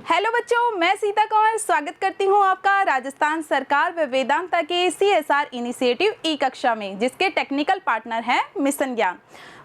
Hello बच्चों, मैं सीता कौर स्वागत करती हूँ आपका राजस्थान सरकार व वेदांता के CSR इनिशिएटिव ई कक्षा में, जिसके टेक्निकल पार्टनर हैं मिशन ज्ञान।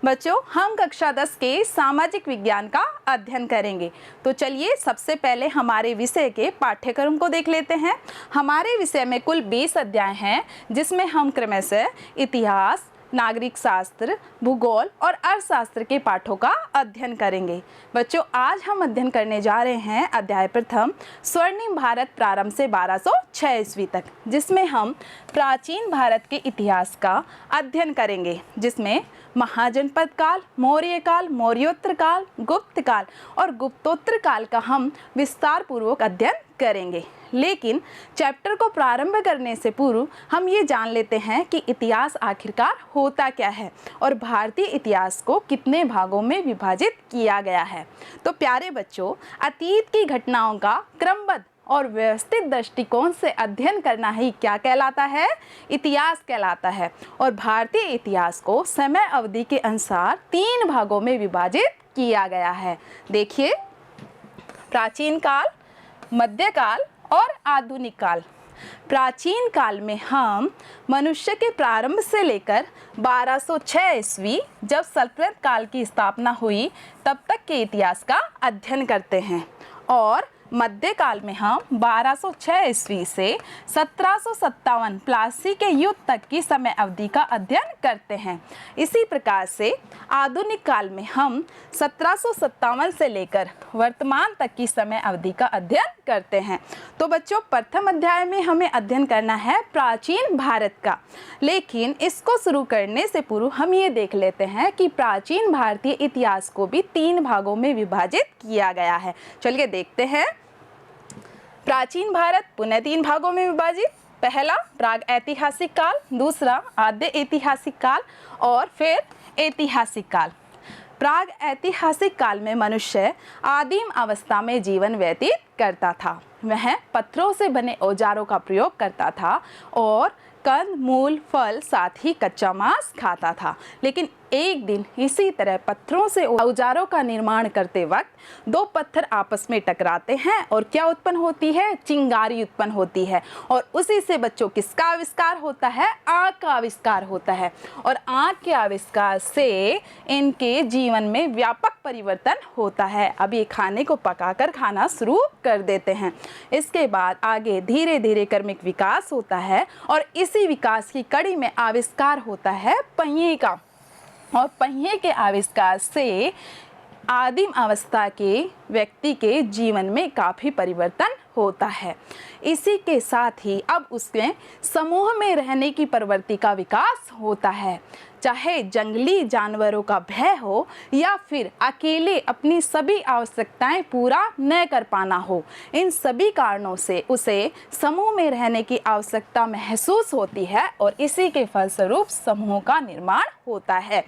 बच्चों, हम कक्षा 10 के सामाजिक विज्ञान का अध्ययन करेंगे। तो चलिए सबसे पहले हमारे विषय के पाठ्यक्रम को देख लेते हैं। हमारे विषय में कुल 20 अध्याय हैं, जिसमें हम क्रमशः इतिहास, नागरिक शास्त्र, भूगोल और अर्थशास्त्र के पाठों का अध्ययन करेंगे। बच्चों, आज हम अध्ययन करने जा रहे हैं अध्याय प्रथम स्वर्णिम भारत प्रारंभ से 1206 ईस्वी तक, जिसमें हम प्राचीन भारत के इतिहास का अध्ययन करेंगे, जिसमें महाजनपद काल, मौर्य काल, मौर्योत्तर काल, गुप्त काल और गुप्तोत्तर काल का हम विस्तार पूर्वक अध्ययन करेंगे। लेकिन चैप्टर को प्रारंभ करने से पूर्व हम ये जान लेते हैं कि इतिहास आखिरकार होता क्या है और भारतीय इतिहास को कितने भागों में विभाजित किया गया है। तो प्यारे बच्चों, अतीत की घटनाओं का क्रमबद्ध और व्यवस्थित दृष्टिकोण से अध्ययन करना ही क्या कहलाता है? इतिहास कहलाता है। और भारतीय इतिहास को समय अवधि के अनुसार 3 भागों में विभाजित किया गया है। देखिए, प्राचीन काल, मध्यकाल और आधुनिक काल। प्राचीन काल में हम मनुष्य के प्रारंभ से लेकर 1206 ईस्वी, जब सल्तनत काल की स्थापना हुई, तब तक के इतिहास का अध्ययन करते हैं। और मध्यकाल में हम 1206 ईस्वी से 1757 प्लासी के युद्ध तक की समय अवधि का अध्ययन करते हैं। इसी प्रकार से आधुनिक काल में हम 1757 से लेकर वर्तमान तक की समय अवधि का अध्ययन करते हैं। तो बच्चों, प्रथम अध्याय में हमें अध्ययन करना है प्राचीन भारत का। लेकिन इसको शुरू करने से पूर्व हम ये देख लेते हैं कि प्राचीन भारतीय इतिहास को भी 3 भागों में विभाजित किया गया है। चलिए देखते हैं। प्राचीन भारत पुनः 3 भागों में विभाजित। पहला प्राग ऐतिहासिक काल, दूसरा आद्य ऐतिहासिक काल और फिर ऐतिहासिक काल। प्राग ऐतिहासिक काल में मनुष्य आदिम अवस्था में जीवन व्यतीत करता था। वह पत्थरों से बने औजारों का प्रयोग करता था और कंद, मूल, फल, साथ ही कच्चा मांस खाता था। लेकिन एक दिन इसी तरह पत्थरों से औजारों का निर्माण करते वक्त 2 पत्थर आपस में टकराते हैं और क्या उत्पन्न होती है? चिंगारी उत्पन्न होती है। और उसी से बच्चों किसका आविष्कार होता है? आग का आविष्कार होता है। और आग के आविष्कार से इनके जीवन में व्यापक परिवर्तन होता है। अब ये खाने को पकाकर खाना शुरू कर देते हैं। इसके बाद आगे धीरे धीरे क्रमिक विकास होता है और इसी विकास की कड़ी में आविष्कार होता है पहिए का। और पहिए के आविष्कार से आदिम अवस्था के व्यक्ति के जीवन में काफ़ी परिवर्तन होता है। इसी के साथ ही अब उसके समूह में रहने की प्रवृत्ति का विकास होता है। चाहे जंगली जानवरों का भय हो या फिर अकेले अपनी सभी आवश्यकताएं पूरा न कर पाना हो, इन सभी कारणों से उसे समूह में रहने की आवश्यकता महसूस होती है और इसी के फलस्वरूप समूह का निर्माण होता है।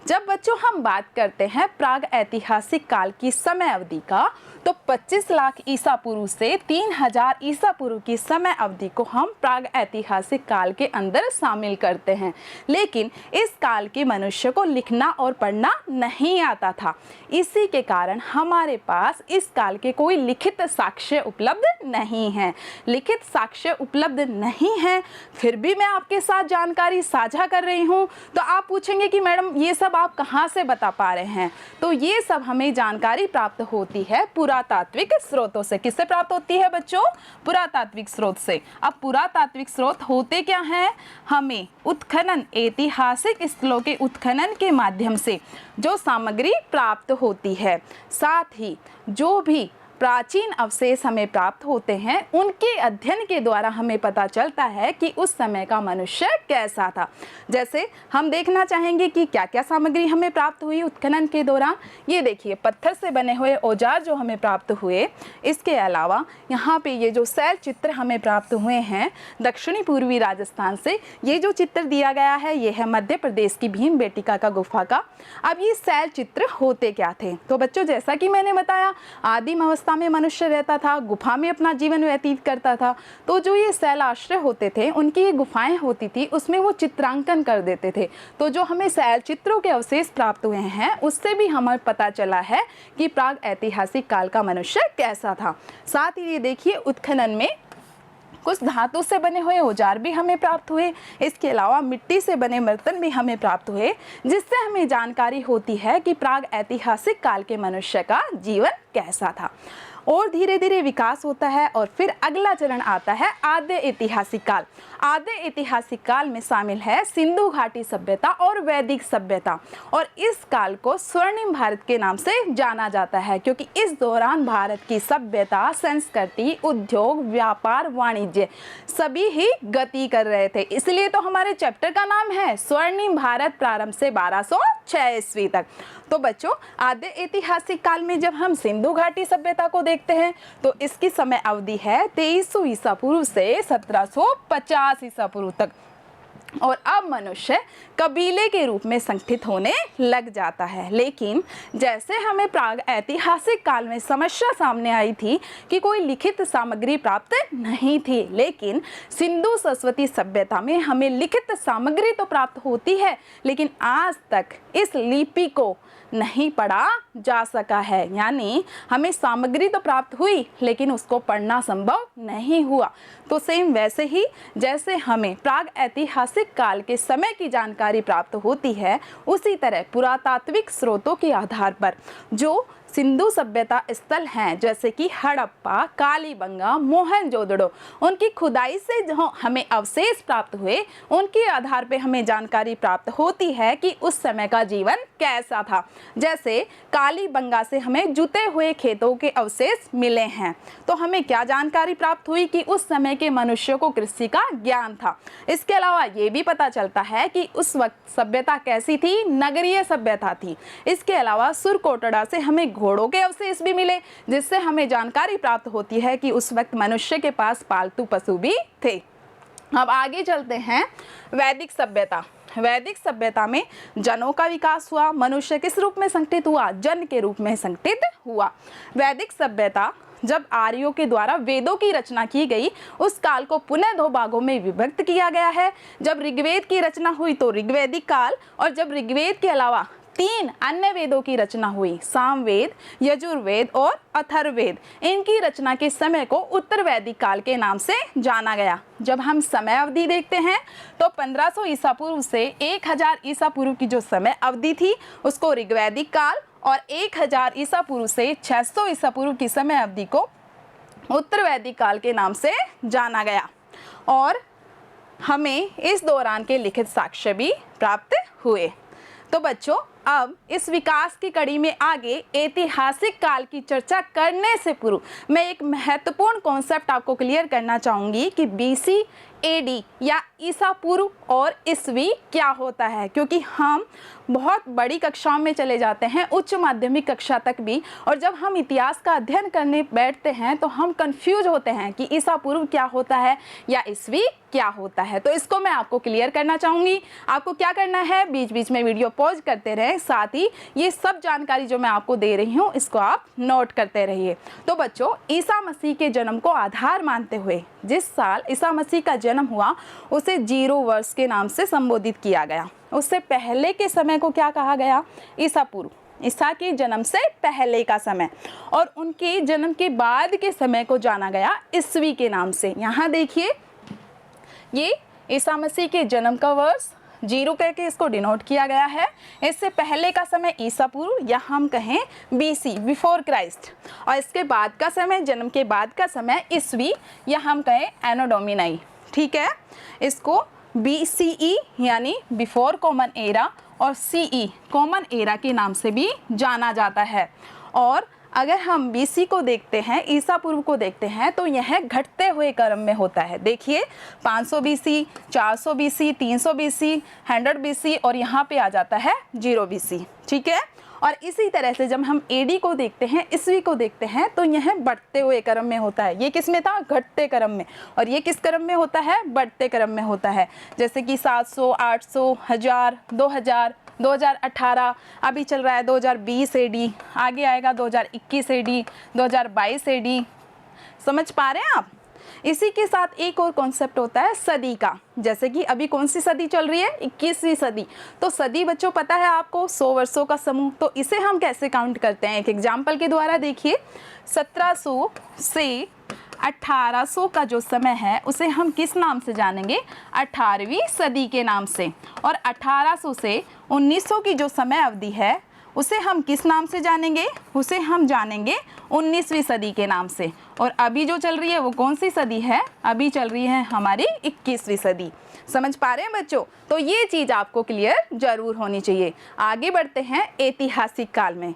जब बच्चों हम बात करते हैं प्राग ऐतिहासिक काल की समय अवधि का, तो 25 लाख ईसा पूर्व से 3000 ईसा पूर्व की समय अवधि को हम प्राग ऐतिहासिक काल के अंदर शामिल करते हैं। लेकिन इस काल के मनुष्य को लिखना और पढ़ना नहीं आता था। इसी के कारण हमारे पास इस काल के कोई लिखित साक्ष्य उपलब्ध नहीं है। लिखित साक्ष्य उपलब्ध नहीं है, फिर भी मैं आपके साथ जानकारी साझा कर रही हूँ। तो आप पूछेंगे कि मैडम ये सब आप कहाँ से बता पा रहे हैं? तो ये सब हमें जानकारी प्राप्त होती है पुरातात्विक स्रोतों से। किससे प्राप्त होती है बच्चों? पुरातात्विक स्रोत से। अब पुरातात्विक स्रोत होते क्या हैं? हमें उत्खनन, ऐतिहासिक स्थलों के उत्खनन के माध्यम से जो सामग्री प्राप्त होती है, साथ ही जो भी प्राचीन अवशेष हमें प्राप्त होते हैं, उनके अध्ययन के द्वारा हमें पता चलता है कि उस समय का मनुष्य कैसा था। जैसे हम देखना चाहेंगे कि क्या क्या सामग्री हमें प्राप्त हुई उत्खनन के दौरान। ये देखिए, पत्थर से बने हुए औजार जो हमें प्राप्त हुए। इसके अलावा यहाँ पे ये जो शैल चित्र हमें प्राप्त हुए हैं दक्षिणी पूर्वी राजस्थान से, ये जो चित्र दिया गया है ये है मध्य प्रदेश की भीमबेटका का गुफा का। अब ये शैल चित्र होते क्या थे? तो बच्चों, जैसा कि मैंने बताया, आदिम अवस्था अवस्था में मनुष्य रहता था, गुफा में अपना जीवन व्यतीत करता था। तो जो ये शैलाश्रय होते थे, उनकी ये गुफाएं होती थी, उसमें वो चित्रांकन कर देते थे। तो जो हमें शैल चित्रों के अवशेष प्राप्त हुए हैं, उससे भी हमें पता चला है कि प्राग ऐतिहासिक काल का मनुष्य कैसा था। साथ ही ये देखिए, उत्खनन में कुछ धातु से बने हुए औजार भी हमें प्राप्त हुए। इसके अलावा मिट्टी से बने बर्तन भी हमें प्राप्त हुए, जिससे हमें जानकारी होती है कि प्राग ऐतिहासिक काल के मनुष्य का जीवन कैसा था। और धीरे धीरे विकास होता है और फिर अगला चरण आता है आद्य ऐतिहासिक काल। आद्य ऐतिहासिक काल में शामिल है सिंधु घाटी सभ्यता और वैदिक सभ्यता, और इस काल को स्वर्णिम भारत के नाम से जाना जाता है, क्योंकि इस दौरान भारत की सभ्यता, संस्कृति, उद्योग, व्यापार, वाणिज्य सभी ही गति कर रहे थे। इसलिए तो हमारे चैप्टर का नाम है स्वर्णिम भारत, प्रारंभ से 1206 ईस्वी तक। तो बच्चों, आद्य ऐतिहासिक काल में जब हम सिंधु घाटी सभ्यता को देखते हैं तो इसकी समय अवधि है 2300 ईसा पूर्व से 1750 ईसा पूर्व तक। और अब मनुष्य कबीले के रूप में संगठित होने लग जाता है। लेकिन जैसे हमें प्राग ऐतिहासिक काल में समस्या सामने आई थी कि कोई लिखित सामग्री प्राप्त नहीं थी, लेकिन सिंधु सरस्वती सभ्यता में हमें लिखित सामग्री तो प्राप्त होती है, लेकिन आज तक इस लिपि को नहीं पढ़ा जा सका है। यानी हमें सामग्री तो प्राप्त हुई, लेकिन उसको पढ़ना संभव नहीं हुआ। तो सेम वैसे ही जैसे हमें प्राग ऐतिहासिक काल के समय की जानकारी प्राप्त होती है, उसी तरह पुरातात्विक स्रोतों के आधार पर जो सिंधु सभ्यता स्थल हैं, जैसे कि हड़प्पा, कालीबंगा, मोहनजोदड़ो, उनकी खुदाई से जो हमें अवशेष प्राप्त हुए, उनके आधार पे हमें जानकारी प्राप्त होती है कि उस समय का जीवन कैसा था। जैसे कालीबंगा से हमें जुते हुए खेतों के अवशेष मिले हैं, तो हमें क्या जानकारी प्राप्त हुई कि उस समय के मनुष्यों को कृषि का ज्ञान था। इसके अलावा ये भी पता चलता है कि उस वक्त सभ्यता कैसी थी, नगरीय सभ्यता थी। इसके अलावा सुरकोटड़ा से हमें घोड़ों के अवशेष भी मिले, जिससे हमें जानकारी प्राप्त होती है कि उस वक्त मनुष्य के पास पालतू पशु भी थे। अब आगे चलते हैं वैदिक सभ्यता। वैदिक सभ्यता में जनों का विकास हुआ। मनुष्य किस रूप में संगठित हुआ? जन के रूप में संगठित हुआ। वैदिक सभ्यता जब आर्यों के द्वारा वेदों की रचना की गई, उस काल को पुनः 2 भागों में विभक्त किया गया है। जब ऋग्वेद की रचना हुई तो ऋग्वैदिक काल, और जब ऋग्वेद के अलावा 3 अन्य वेदों की रचना हुई, सामवेद, यजुर्वेद और अथर्ववेद, इनकी रचना के समय को उत्तर वैदिक काल के नाम से जाना गया। जब हम समय अवधि देखते हैं तो 1500 ईसा पूर्व से 1000 ईसा पूर्व की जो समय अवधि थी, उसको ऋग्वैदिक काल, और 1000 ईसा पूर्व से 600 ईसा पूर्व की समय अवधि को उत्तर वैदिक काल के नाम से जाना गया। और हमें इस दौरान के लिखित साक्ष्य भी प्राप्त हुए। तो बच्चों, अब इस विकास की कड़ी में आगे ऐतिहासिक काल की चर्चा करने से पूर्व मैं एक महत्वपूर्ण कॉन्सेप्ट आपको क्लियर करना चाहूँगी कि BC AD या ईसा पूर्व और ईस्वी क्या होता है, क्योंकि हम बहुत बड़ी कक्षाओं में चले जाते हैं, उच्च माध्यमिक कक्षा तक भी, और जब हम इतिहास का अध्ययन करने बैठते हैं तो हम कंफ्यूज होते हैं कि ईसा पूर्व क्या होता है या ईस्वी क्या होता है। तो इसको मैं आपको क्लियर करना चाहूँगी। आपको क्या करना है, बीच बीच में वीडियो पॉज करते रहें, साथ ही ये सब जानकारी जो मैं आपको दे रही हूँ इसको आप नोट करते रहिए। तो बच्चों, ईसा मसीह के जन्म को आधार मानते हुए जिस साल ईसा मसीह का जन्म हुआ उसे 0 वर्ष के नाम से संबोधित किया गया। उससे पहले के समय को क्या कहा गया? ईसा पूर्व, ईसा के जन्म से पहले का समय, और उनके जन्म के बाद के समय को जाना गया ईस्वी के नाम से। यहाँ देखिए, ये ईसा मसीह के जन्म का वर्ष 0 करके इसको डिनोट किया गया है। इससे पहले का समय ईसा पूर्व या हम कहें BC, बिफोर क्राइस्ट, और इसके बाद का समय, जन्म के बाद का समय ईस्वी या हम कहें एनो डोमिनी। ठीक है, इसको BCE यानी बिफोर कॉमन एरा और CE कॉमन एरा के नाम से भी जाना जाता है। और अगर हम BC को देखते हैं, ईसा पूर्व को देखते हैं, तो यह घटते हुए क्रम में होता है। देखिए, 500 BC, 400 BC, 300 BC, 100 BC, और यहाँ पे आ जाता है 0 BC। ठीक है, और इसी तरह से जब हम AD को देखते हैं, ईस्वी को देखते हैं, तो यह बढ़ते हुए क्रम में होता है। ये किस में था? घटते क्रम में। और ये किस क्रम में होता है? बढ़ते क्रम में होता है। जैसे कि 700, 800, 1000, 2000, 2018 अभी चल रहा है, 2020 AD, आगे आएगा 2021 AD, 2022 AD। समझ पा रहे हैं आप? इसी के साथ एक और कॉन्सेप्ट होता है सदी का। जैसे कि अभी कौन सी सदी चल रही है? 21वीं सदी। तो सदी बच्चों पता है आपको 100 वर्षों का समूह। तो इसे हम कैसे काउंट करते हैं? एक एग्जाम्पल के द्वारा देखिए, 1700 से 1800 का जो समय है उसे हम किस नाम से जानेंगे? 18वीं सदी के नाम से। और 1800 से 1900 की जो समय अवधि है उसे हम किस नाम से जानेंगे? उसे हम जानेंगे 19वीं सदी के नाम से। और अभी जो चल रही है वो कौन सी सदी है? अभी चल रही है हमारी 21वीं सदी। समझ पा रहे हैं बच्चों? तो ये चीज़ आपको क्लियर जरूर होनी चाहिए। आगे बढ़ते हैं ऐतिहासिक काल में।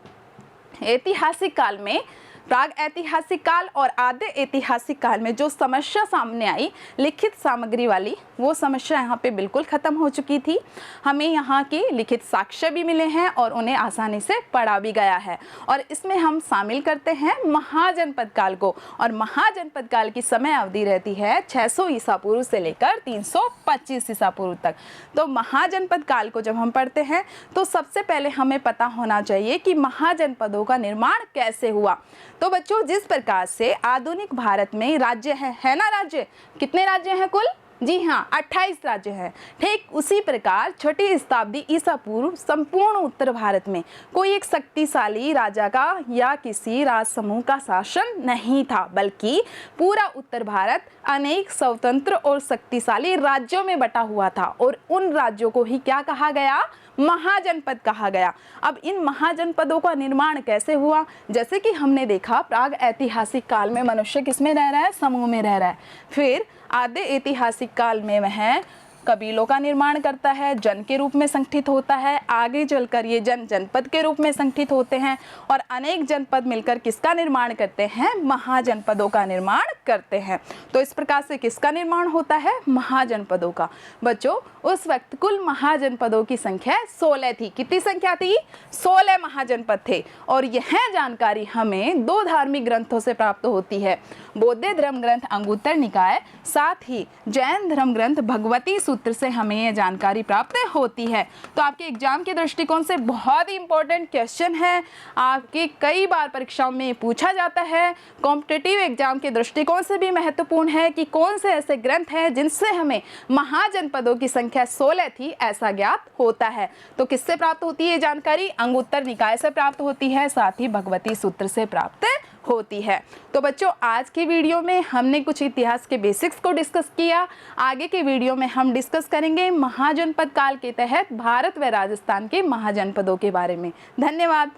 ऐतिहासिक काल में, प्राग ऐतिहासिक काल और आद्य ऐतिहासिक काल में जो समस्या सामने आई लिखित सामग्री वाली, वो समस्या यहाँ पे बिल्कुल ख़त्म हो चुकी थी। हमें यहाँ के लिखित साक्ष्य भी मिले हैं और उन्हें आसानी से पढ़ा भी गया है। और इसमें हम शामिल करते हैं महाजनपद काल को। और महाजनपद काल की समय अवधि रहती है 600 ईसा पूर्व से लेकर 325 ईसा पूर्व तक। तो महाजनपद काल को जब हम पढ़ते हैं तो सबसे पहले हमें पता होना चाहिए कि महाजनपदों का निर्माण कैसे हुआ। तो बच्चों, जिस प्रकार से आधुनिक भारत में राज्य है ना? राज्य कितने राज्य हैं कुल? जी हाँ, 28 राज्य हैं। ठीक उसी प्रकार छठी शताब्दी ईसा पूर्व संपूर्ण उत्तर भारत में कोई एक शक्तिशाली राजा का या किसी राज समूह का शासन नहीं था, बल्कि पूरा उत्तर भारत अनेक स्वतंत्र और शक्तिशाली राज्यों में बटा हुआ था। और उन राज्यों को ही क्या कहा गया? महाजनपद कहा गया। अब इन महाजनपदों का निर्माण कैसे हुआ? जैसे कि हमने देखा, प्राग ऐतिहासिक काल में मनुष्य किसमें रह रहा है? समूह में रह रहा है। फिर आद्य ऐतिहासिक काल में वह कबीलों का निर्माण करता है, जन के रूप में संगठित होता है। आगे चलकर ये जन जनपद के रूप में संगठित होते हैं और अनेक जनपद मिलकर किसका निर्माण करते हैं? महाजनपदों का निर्माण करते हैं। तो इस प्रकार से किसका निर्माण होता है? महाजनपदों का। बच्चों, उस वक्त कुल महाजनपदों की संख्या 16 थी। कितनी संख्या थी? 16 महाजनपद थे। और यह जानकारी हमें 2 धार्मिक ग्रंथों से प्राप्त होती है, बौद्ध धर्म ग्रंथ अंगुत्तर निकाय, साथ ही जैन धर्म ग्रंथ भगवती सूत्र से हमें यह जानकारी प्राप्त होती है। तो आपके एग्जाम के दृष्टिकोण से बहुत ही इंपॉर्टेंट क्वेश्चन है, आपके कई बार परीक्षाओं में पूछा जाता है। कॉम्पिटिटिव एग्जाम के दृष्टिकोण से भी महत्वपूर्ण है कि कौन से ऐसे ग्रंथ हैं जिनसे हमें महाजनपदों की संख्या 16 थी ऐसा ज्ञात होता है। तो किससे प्राप्त होती है जानकारी? अंगुत्तर निकाय से प्राप्त होती है, साथ ही भगवती सूत्र से प्राप्त होती है। तो बच्चों, आज की वीडियो में हमने कुछ इतिहास के बेसिक्स को डिस्कस किया। आगे के वीडियो में हम डिस्कस करेंगे महाजनपद काल के तहत भारत व राजस्थान के महाजनपदों के बारे में। धन्यवाद।